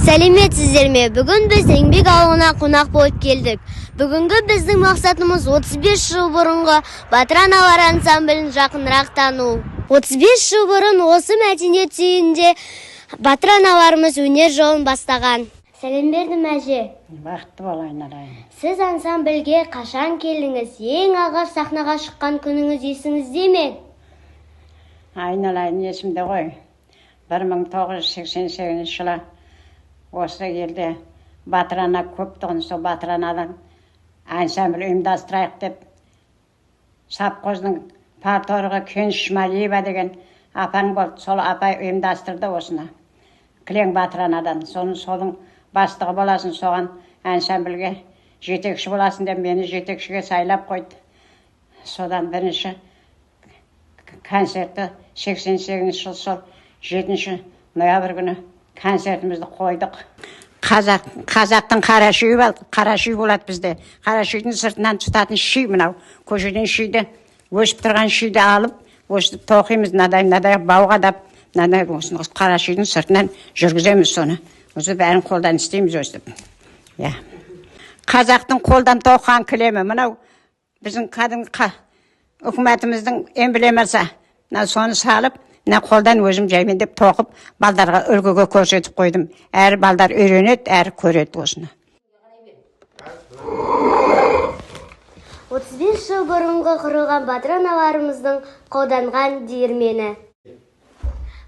Сәлеметсіздер ме? Бүгін біз еңбек ауылына қонақ болып келдік. Бүгінгі біздің мақсатымыз 35 жыл бұрынғы Батыр аналар ансамблін жақынырақ тану. 35 жыл бұрын осы мәдениет үйінде Батыр аналарымыз өнер жолын бастаған. Сәлем бердім, әже. Бақытты болайын арайын. Сіз ансамбльге қашан келдіңіз? Ең алғаш сахнаға шыққан күніңіз есіңізде ме? Айналайын есімде ғой. 1988 жылы осы елде Батыр ана көп тұғын, сол Батыр анадан ансамбль ұйымдастырайық деп Сапқоздың парторығы Кенш Шмалиева деген апаң болды. Сол апай ұйымдастырды осыны. Кілең Батыр анадан. Соның бастығы боласын, соған ансамбльге жетекші боласын деп мені жетекшіге сайлап қойды. Содан бірінші концертті 88 жыл сол 7 ноябрь күні концертімізді қойдық. Қазақтың қарашүйі болады бізде. Қарашүйдің сыртынан тұтатын шүй мынау. Көшеден шүйді, өсіп тұрған шүйді алып, өсіп тоқимыз, надай бауға дап, осыны қарашүйдің сыртынан жүргіземіз соны. Осы бәрін қолдан істейміз өстіп. Қазақтың қолдан тоққан кілемі мынау біздің кәдімгі үкіметіміздің эмблемасы. Соны салып, қолдан өзім жаймендеп тоқып, балдарға үлгіге көрсетіп қойдым. Әрі балдар үйренеді, әрі көреді осыны. 35 жыл бұрынғы құрылған Батыр аналарымыздың қолданған диірмені.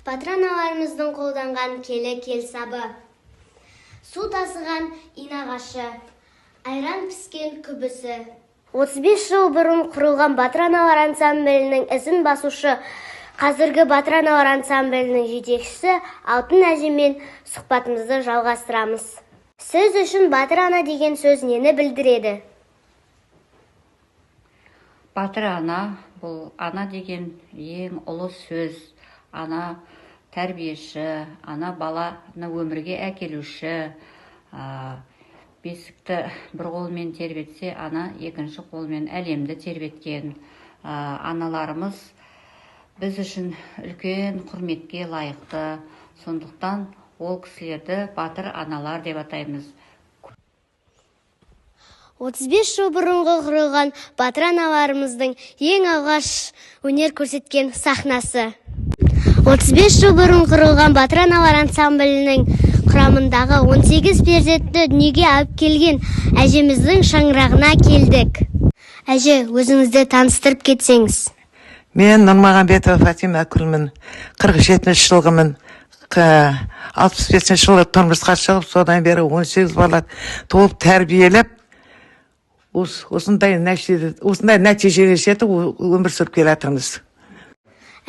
Батыр аналарымыздың қолданған келі келсабы. Су тасыған инағашы, айран піскен күбісі. 35 жыл бұрын құрылған Батыр аналар ансамблінің ізін басушы, қазіргі Батыр аналар ансамблінің жетекшісі Алтын әжемен сұхбатымызды жалғастырамыз. Сіз үшін Батыр ана деген сөз нені білдіреді? Батыр ана, бұл ана деген ең ұлы сөз. Ана тәрбиеші, ана баланы өмірге әкелуші. Бесікті бір қолмен тербетсе, ана екінші қолмен әлемді тербеткен. Аналарымыз біз үшін үлкен құрметке лайықты. Сондықтан ол кісілерді Батыр аналар деп атаймыз. 35 жыл бұрынғы құрылған Батыр аналарымыздың ең алғаш өнер көрсеткен сахнасы. 35 жыл бұрын құрылған Батыр аналар ансамблінің құрамындағы 18 перзентті дүниеге алып келген әжеміздің шаңырағына келдік. Әже, өзіңізді таныстырып кетсеңіз. Мен Нұрмағамбетова Фатима Күлмін, 47 жылғымын. 65 жылы тұрмысқа шығып, содан бері 18 бала толып тәрбиелеп, осындай нәтижеге жетіп өмір сүріп келе жатырмыз.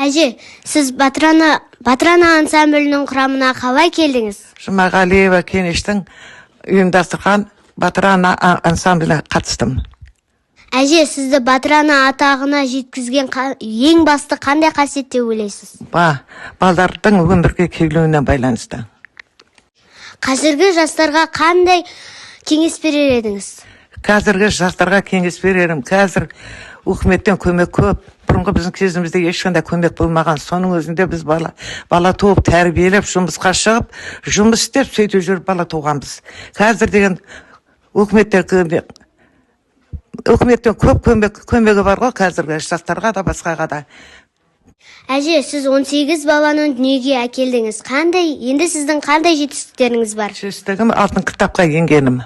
Әже, сіз Батыр ана ансамблінің құрамына қалай келдіңіз? Жұмағалиева Кенештің ұйымдастырған Батыр ана ансамбліне қатыстым. Әже, сізді Батыр ана атағына жеткізген ең басты қандай қасиет деп ойлайсыз? Балдардың өмірге келуіне байланысты. Қазіргі жастарға қандай кеңес берер едіңіз? Қазіргі жастарға кеңес берерім. Қазір үкіметтен көмек көп. Бұрынғы біздің кезімізде ешқандай көмек болмаған. Соның өзінде біз бала туып тәрбиелеп, жұмысқа шығып, жұмыс істеп, сөйтіп жүріп бала туғанбыз. Қазір деген үкіметтен көп көмегі бар ғой, қазіргі жастарға да басқаға да. Әже, сіз 18 баланың дүниеге әкелдіңіз. Енді сіздің қандай жетістіктеріңіз бар? Жетістігім алтын кітапқа енгенім.